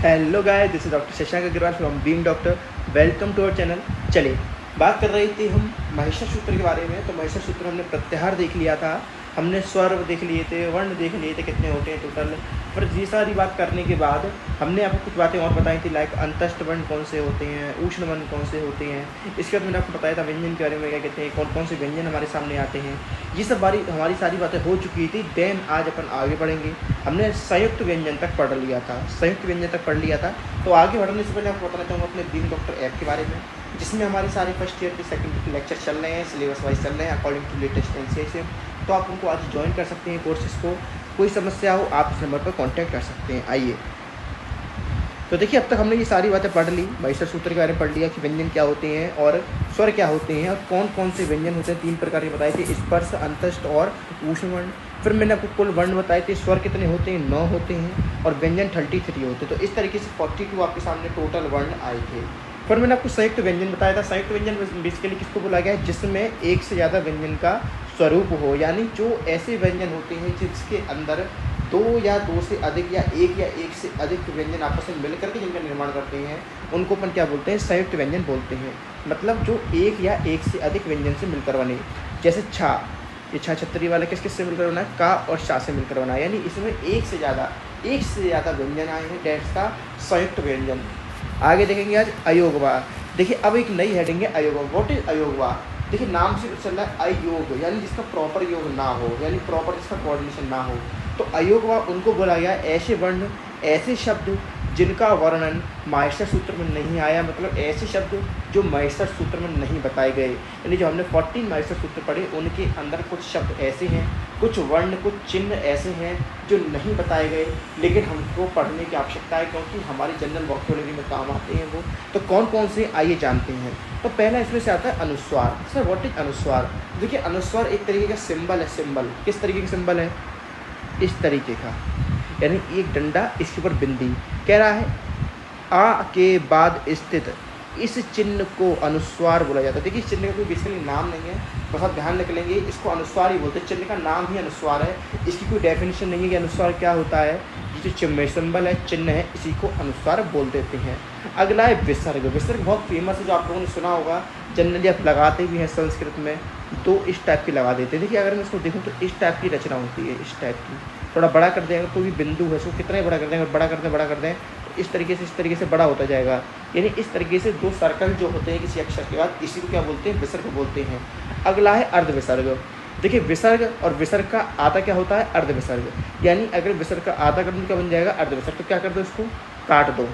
Hello guys, this is doctor Shashank Agarwal from being doctor. Welcome to our channel. चलिए, बात कर रही थी हम महिषा सूत्र के बारे में। तो महिषा सूत्र हमने प्रत्याहार देख लिया था, हमने स्वर देख लिए थे, वर्ण देख लिए थे, कितने होते हैं टोटल। पर ये सारी बात करने के बाद हमने आपको कुछ बातें और बताई थी, लाइक अंतस्थ वर्ण कौन से होते हैं, उष्ण वर्ण कौन से होते हैं। इसके बाद मैंने आपको बताया था व्यंजन के बारे में, क्या कहते हैं, कौन कौन से व्यंजन हमारे सामने आते हैं। ये सब हमारी सारी बातें हो चुकी थी। देन आज अपन आगे बढ़ेंगे। हमने संयुक्त व्यंजन तक पढ़ लिया था, संयुक्त व्यंजन तक पढ़ लिया था। तो आगे बढ़ने से पहले आपको बताना चाहूँगा अपने बीइंग डॉक्टर ऐप के बारे में, जिसमें हमारे सारे फर्स्ट ईयर के सेकंड ईयर के लेक्चर चल रहे हैं, सिलेबस वाइज चल रहे हैं अकॉर्डिंग टू लेटेस्ट एनसीईआरटी से। तो आप उनको आज ज्वाइन कर सकते हैं कोर्सेज को। कोई समस्या हो आप इस नंबर पर कांटेक्ट कर सकते हैं। आइए, तो देखिए, अब तक हमने ये सारी बातें पढ़ ली। महिषा सूत्र के बारे में पढ़ लिया कि व्यंजन क्या होते हैं और स्वर क्या होते हैं और कौन कौन से व्यंजन होते हैं। 3 प्रकार के बताए थे, स्पर्श, अंतस्थ और उष्ण वर्ण। फिर मैंने आपको कुल वर्ण बताए थे, स्वर कितने होते हैं, 9 होते हैं, और व्यंजन 33 होते हैं। तो इस तरीके से 42 आपके सामने टोटल वर्ण आए थे। फिर मैंने आपको संयुक्त व्यंजन बताया था। संयुक्त व्यंजन बेसिकली किसको बोला गया है, जिसमें एक से ज़्यादा व्यंजन का स्वरूप हो, यानी जो ऐसे व्यंजन होते हैं जिसके अंदर 2 या 2 से अधिक या एक से अधिक व्यंजन आपस में मिलकर के जिनका निर्माण करते हैं, उनको अपन क्या बोलते हैं, संयुक्त व्यंजन बोलते हैं। मतलब जो एक या एक से अधिक व्यंजन से मिलकर बने। जैसे छा, ये छा छतरी वाला किस किस से मिलकर बना है, का और शा से मिलकर बना है, यानी इसमें एक से ज़्यादा व्यंजन आए हैं। डेट्स का संयुक्त व्यंजन। आगे देखेंगे आज अयोगवा। देखिए, अब एक नई हेडिंग है अयोगवा। What is अयोगवा? देखिए, नाम से चल रहा है अयोग, यानी जिसका प्रॉपर योग ना हो, यानी प्रॉपर जिसका कोऑर्डिनेशन ना हो। तो अयोगवा उनको बोला गया ऐसे वर्ण, ऐसे शब्द जिनका वर्णन महिषा सूत्र में नहीं आया। मतलब ऐसे शब्द जो महिषा सूत्र में नहीं बताए गए। यानी जो हमने 14 महिषा सूत्र पढ़े, उनके अंदर कुछ शब्द ऐसे हैं, कुछ वर्ण, कुछ चिन्ह ऐसे हैं जो नहीं बताए गए, लेकिन हमको पढ़ने की आवश्यकता है क्योंकि हमारी जनरल वोकैबुलरी में काम आते हैं वो। तो कौन कौन से, आइए जानते हैं। तो पहला इसमें से आता है अनुस्वार। सर, व्हाट इज अनुस्वार? देखिए, अनुस्वार एक तरीके का सिंबल है। सिंबल किस तरीके का सिंबल है, इस तरीके का, यानी एक डंडा, इसके ऊपर बिंदी। कह रहा है आ के बाद स्थित इस चिन्ह को अनुस्वार बोला जाता है। देखिए, इस चिन्ह का कोई बेसिकली नाम नहीं है, बस आप ध्यान रख लेंगे, इसको अनुस्वार ही बोलते हैं। चिन्ह का नाम ही अनुस्वार है, इसकी कोई डेफिनेशन नहीं है कि अनुस्वार क्या होता है। ये जो चिन्ह सिंबल है, चिन्ह है, इसी को अनुस्वार बोल देते हैं। अगला है विसर्ग। विसर्ग बहुत फेमस है, जो आप लोगों ने सुना होगा। जनरली आप लगाते भी हैं संस्कृत में, तो इस टाइप की लगा देते हैं। देखिए, अगर मैं इसको देखूँ तो इस टाइप की रचना होती है, इस टाइप की। थोड़ा बड़ा कर देंगे, कोई भी बिंदु है उसको कितना ही बड़ा कर देंगे, बड़ा कर दें तो इस तरीके से बड़ा होता जाएगा। यानी इस तरीके से 2 सर्कल जो होते हैं किसी अक्षर के बाद, इसी को क्या बोलते हैं, विसर्ग बोलते हैं। अगला है अर्ध विसर्ग। देखिए, विसर्ग और विसर्ग का आधा क्या होता है, अर्ध विसर्ग। यानी अगर विसर्ग का आधा कर दो क्या बन जाएगा, अर्ध विसर्ग। तो क्या कर दो, इसको काट दो,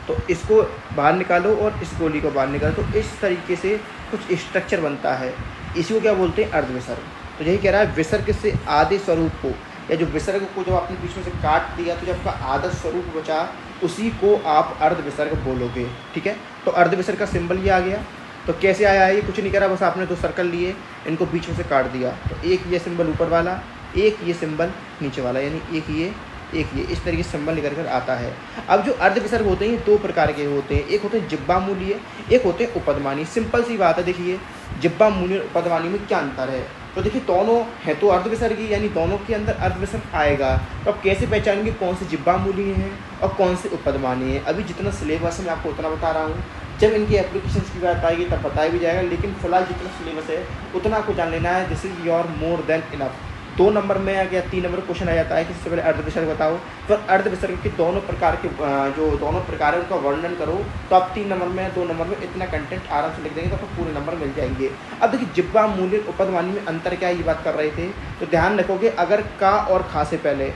तो इसको बाहर निकालो और इस गोली को बाहर निकालो, तो इस तरीके से कुछ स्ट्रक्चर बनता है। इसी को क्या बोलते हैं, अर्ध विसर्ग। तो यही कह रहा है, विसर्ग से आधे स्वरूप को, या जो विसर्ग को जब आपने बीच में से काट दिया तो जब आपका आधा स्वरूप बचा, उसी को आप अर्ध विसर्ग बोलोगे। ठीक है, तो अर्ध विसर्ग का सिंबल ये आ गया। तो कैसे आया है, ये कुछ नहीं करा, बस आपने 2 सर्कल लिए, इनको बीच में से काट दिया, तो एक ये सिंबल ऊपर वाला, एक ये सिंबल नीचे वाला, यानी एक ये, इस तरीके से सिंबल निकल कर आता है। अब जो अर्ध विसर्ग होते हैं 2 प्रकार के होते हैं, एक होते हैं जिह्वामूलीय, एक होते हैं उपधमानी। सिंपल सी बात है। देखिए, जिह्वामूलीय और उपधमानी में क्या अंतर है, तो देखिए दोनों है तो अर्ध विसर्गी, यानी दोनों के अंदर अर्ध विसर्ग आएगा। तो आप कैसे पहचानेंगे कौन से जिह्वामूलीय हैं और कौन से उपधमानी है। अभी जितना सिलेबस है मैं आपको उतना बता रहा हूँ, जब इनकी एप्लीकेशंस की बात आएगी तब बताया भी जाएगा, लेकिन फिलहाल जितना सिलेबस है उतना आपको जान लेना है। This is your more than enough. 2 number में या 3 नंबर क्वेश्चन आ जाता है कि इससे पहले अर्ध विसर्ग बताओ, तो अर्ध विसर्ग के दोनों प्रकार के जो दोनों प्रकार है उनका वर्णन करो। तो आप 3 नंबर में, 2 नंबर में इतना कंटेंट आराम से लिख देंगे तो आपको पूरे नंबर मिल जाएंगे। अब देखिए, जिह्वामूलीय उपधमानी में अंतर क्या है, ये बात कर रहे थे, तो ध्यान रखोगे, अगर का और खा से पहले,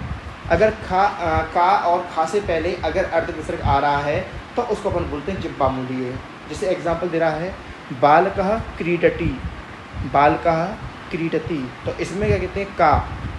अगर का और खा से पहले अगर अर्ध विसर्ग आ रहा है तो उसको अपन बोलते हैं जिह्वामूलीय। जैसे एग्जाम्पल दे रहा है, बालकः क्रीडति, बालकः क्रीडति, तो इसमें क्या कहते हैं,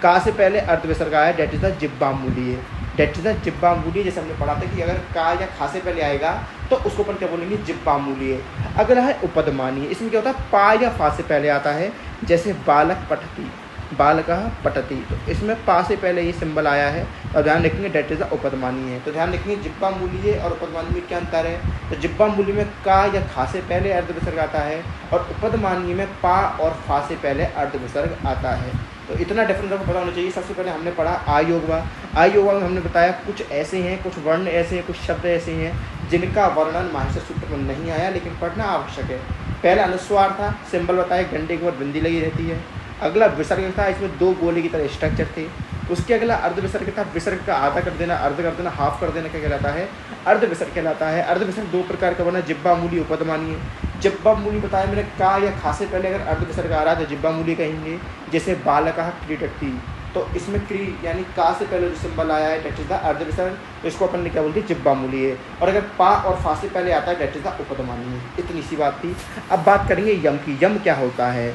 का से पहले अर्ध विसर्ग आया, डेट इज द जिह्वामूलीय, डेट इज द जिह्वामूलीय। जैसे हमने पढ़ा था कि अगर का या खा से पहले आएगा तो उसको अपन क्या बोलेंगे, जिह्वामूलीय। अगला है उपधमानी। इसमें क्या होता है, पा या फा से पहले आता है। जैसे बालक पठति, बालकः पठति, तो इसमें पा से पहले ये सिंबल आया है, और ध्यान रखेंगे डेट इज द उपधमानी है। तो ध्यान रखेंगे जिह्वामूलीय और उपधमानी में क्या अंतर है। तो जिह्वामूलीय में का या खा से पहले अर्ध विसर्ग आता है, और उपधमानी में पा और फा से पहले अर्ध विसर्ग आता है। तो इतना डिफरेंस आपको पता होना चाहिए। सबसे पहले हमने पढ़ा आयोगवा। आई योगा में हमने बताया कुछ ऐसे हैं, कुछ वर्ण ऐसे हैं, कुछ शब्द ऐसे हैं जिनका वर्णन माहेश्वर सूत्र में नहीं आया लेकिन पढ़ना आवश्यक है। पहला अनुस्वार था, सिंबल बताया, घंटे के ऊपर बिंदी लगी रहती है। अगला विसर्ग था, इसमें 2 गोले की तरह स्ट्रक्चर थे। उसके अगला अर्ध विसर्ग था, विसर्ग का आधा कर देना, अर्ध कर देना, हाफ कर देना, क्या कहलाता है? अर्ध विसर्ग कहलाता है। अर्ध विसर्ग 2 प्रकार का बना, जिब्बा मूली उपदमानी है। जिब्बा मूली बताया मैंने, का या खा से पहले अगर अर्ध विसर्ग आ रहा है तो जिब्बा मूली कहेंगे। जैसे बालकः क्रीडति, तो इसमें क्री यानी का से पहले जो सिंबल आया है डेट इज द अर्ध विसर्ग, तो इसको अपन ने क्या बोलते हैं? जिब्बा मूली है। और अगर पा और फा से पहले आता है डेट इज द उपदमानी है। इतनी सी बात थी। अब बात करेंगे यम की। यम क्या होता है?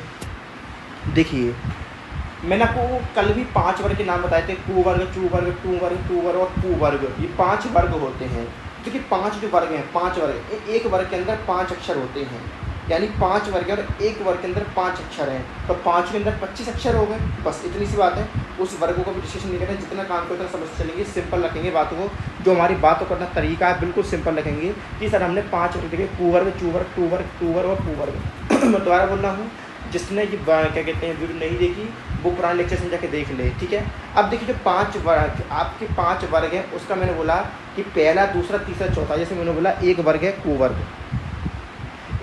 देखिए, मैंने आपको कल भी 5 वर्ग के नाम बताए थे, कु वर्ग, चू वर्ग, टू वर्ग, टू वर्ग और पू वर्ग। ये 5 वर्ग होते हैं। देखिए 5 जो वर्ग हैं, 5 वर्ग, एक वर्ग के अंदर 5 अक्षर होते हैं, यानी 5 वर्ग और एक वर्ग के अंदर 5 अक्षर हैं, तो 5 के अंदर 25 अक्षर हो गए। बस इतनी सी बात है। उस वर्गों का भी डिस्कशन नहीं करना, जितना काम को उतना समझ चलेंगे, सिंपल रखेंगे बातों को। जो हमारी बातों करना तरीका है बिल्कुल सिंपल रखेंगे कि सर हमने 5 वर्ग देखे, कु वर्ग, चू वर्ग, टू वर्ग, टू वर्ग और पू वर्ग। मैं दोबारा बोल रहा हूँ, जिसने ये क्या कहते हैं वीडियो नहीं देखी वो पुराने लेक्चर में जाके देख ले, ठीक है। अब देखिए जो 5 वर्ग, आपके 5 वर्ग हैं, उसका मैंने बोला कि पहला, दूसरा, तीसरा, चौथा। जैसे मैंने बोला एक वर्ग है कु वर्ग,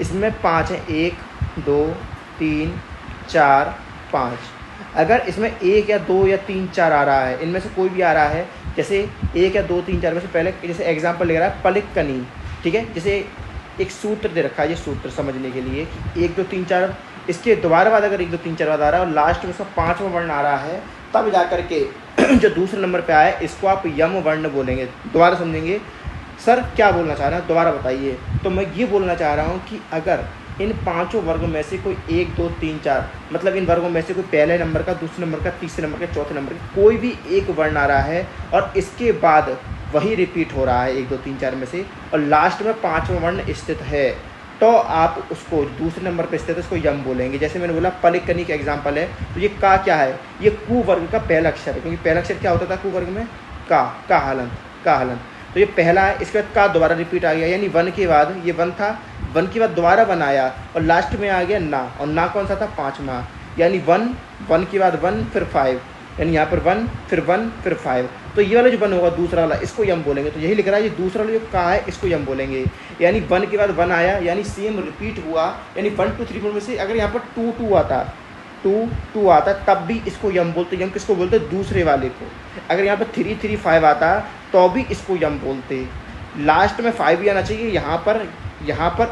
इसमें 5 हैं, 1 2 3 4 5। अगर इसमें 1 या 2 या 3 4 आ रहा है, इनमें से कोई भी आ रहा है, जैसे 1 या 2 3 4 में से पहले, जैसे एग्जाम्पल ले रहा है पलिकनी, ठीक है। जैसे एक सूत्र दे रखा है, ये सूत्र समझने के लिए कि 1 2 3 4, इसके दोबारा बाद अगर 1 2 3 4 बाद आ रहा है और लास्ट में उसका 5वां वर्ण आ रहा है, तब जा कर के जो दूसरे नंबर पे आया है इसको आप यम वर्ण बोलेंगे। दोबारा समझेंगे सर क्या बोलना चाह रहे हैं, दोबारा बताइए। तो मैं ये बोलना चाह रहा हूँ कि अगर इन 5 वर्गों में से कोई 1 2 3 4, मतलब इन वर्गों में से कोई पहले नंबर का, दूसरे नंबर का, तीसरे नंबर का, चौथे नंबर का कोई भी एक वर्ण आ रहा है और इसके बाद वही रिपीट हो रहा है 1 2 3 4 में से, और लास्ट में 5वां वर्ण स्थित है, तो आप उसको दूसरे नंबर पर स्थित है उसको यम बोलेंगे। जैसे मैंने बोला पलिकनी का एग्जाम्पल है, तो ये का क्या है? ये कु वर्ग का पहला अक्षर है, क्योंकि पहला अक्षर क्या होता था कु वर्ग में? का हलंत, का हलंत। तो ये पहला है, इसके बाद का दोबारा रिपीट आ गया, यानी 1 के बाद ये 1 था, 1 के बाद दोबारा 1 आया और लास्ट में आ गया ना, और ना कौन सा था? 5वां, यानी 1 1 के बाद 1 फिर 5, यानी यहाँ पर 1 फिर 1 फिर 5। तो ये वाला जो 1 होगा दूसरा वाला, इसको यम बोलेंगे। तो यही लिख रहा है, ये दूसरा वाला जो का है इसको यम बोलेंगे, यानी 1 के बाद 1 आया, यानी सेम रिपीट हुआ, यानी 1 2 3 4 में से अगर यहाँ पर 2 2 आता, 2 2 आता तब भी इसको यम बोलते। यम किसको बोलते? दूसरे वाले को। अगर यहाँ पर 3 3 5 आता तो भी इसको यम बोलते। लास्ट में 5 भी आना चाहिए, यहाँ पर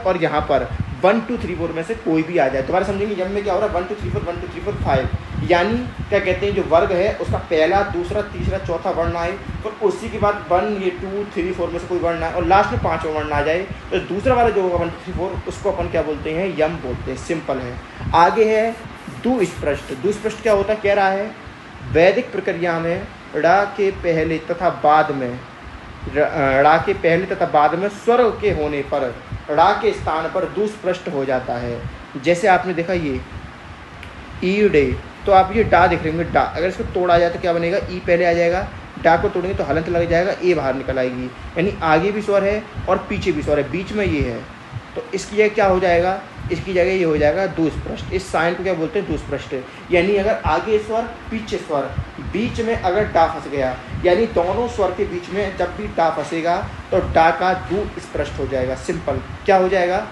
और यहाँ पर 1 2 3 4 में से कोई भी आ जाए। दोबारा समझेंगे यम में क्या हो रहा है? 1 2 3 4 1 2 3 4 5, यानी क्या कहते हैं जो वर्ग है उसका पहला, दूसरा, तीसरा, चौथा वर्ण आए, और उसी के बाद 1 ये 2 3 4 में से कोई वर्ण आए और लास्ट में 5वां वर्ण आ जाए, तो दूसरा वाला जो होगा 1 2 3 4 उसको अपन क्या बोलते हैं? यम बोलते हैं। सिंपल है। आगे है दुष्पृष्ठ। दुष्पृष्ठ क्या होता है? कह रहा है वैदिक प्रक्रिया में ड़ा के पहले तथा बाद में, ड़ा के पहले तथा बाद में स्वर के होने पर ड़ा के स्थान पर दुष्पृष्ठ हो जाता है। जैसे आपने देखा ये ईडे, तो आप ये डा देख रहे होंगे, डा अगर इसको तोड़ा जाए तो क्या बनेगा? ई पहले आ जाएगा, डा को तोड़ेंगे तो हलंत लग जाएगा, ए बाहर निकल आएगी, यानी आगे भी स्वर है और पीछे भी स्वर है, बीच में ये है, तो इसकी जगह क्या हो जाएगा? इसकी जगह ये हो जाएगा दुष्पृष्ठ। इस साइन को क्या बोलते हैं? दुष्पृष्ठ। यानी अगर आगे स्वर पीछे स्वर, बीच में अगर डा फंस गया, यानी दोनों स्वर के बीच में जब भी डा फंसेगा तो डा का दुष्पृष्ठ हो जाएगा। सिंपल क्या हो जाएगा?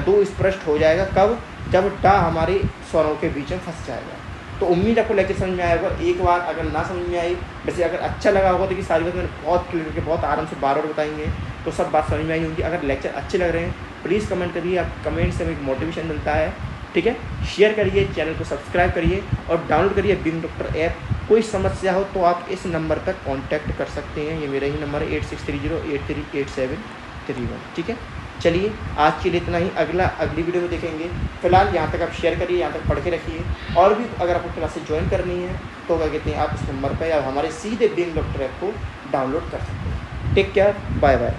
दुष्पृष्ठ हो जाएगा। कब? जब डा हमारे स्वरों के बीच में फंस जाएगा। तो उम्मीद आपको लेक्चर समझ में आया होगा। एक बार अगर ना समझ में आई, वैसे अगर अच्छा लगा होगा तो कि सारी बात मैंने बहुत क्लियर करके बहुत आराम से बार बताएंगे, तो सब बात समझ में आई होगी। अगर लेक्चर अच्छे लग रहे हैं प्लीज़ कमेंट करिए, आप कमेंट से हमें मोटिवेशन मिलता है, ठीक है। शेयर करिए, चैनल को सब्सक्राइब करिए और डाउनलोड करिए बीइंग डॉक्टर ऐप। कोई समस्या हो तो आप इस नंबर पर कॉन्टैक्ट कर सकते हैं, ये मेरा ही नंबर है 8630838731, ठीक है। चलिए आज के लिए इतना ही, अगली वीडियो में देखेंगे। फिलहाल यहाँ तक आप शेयर करिए, यहाँ तक पढ़ के रखिए, और भी अगर आपको क्लासेस ज्वाइन करनी है तो क्या कहते हैं आप इस नंबर पर या हमारे सीधे बीइंग डॉक्टर ऐप को डाउनलोड कर सकते हैं। Take care, bye bye.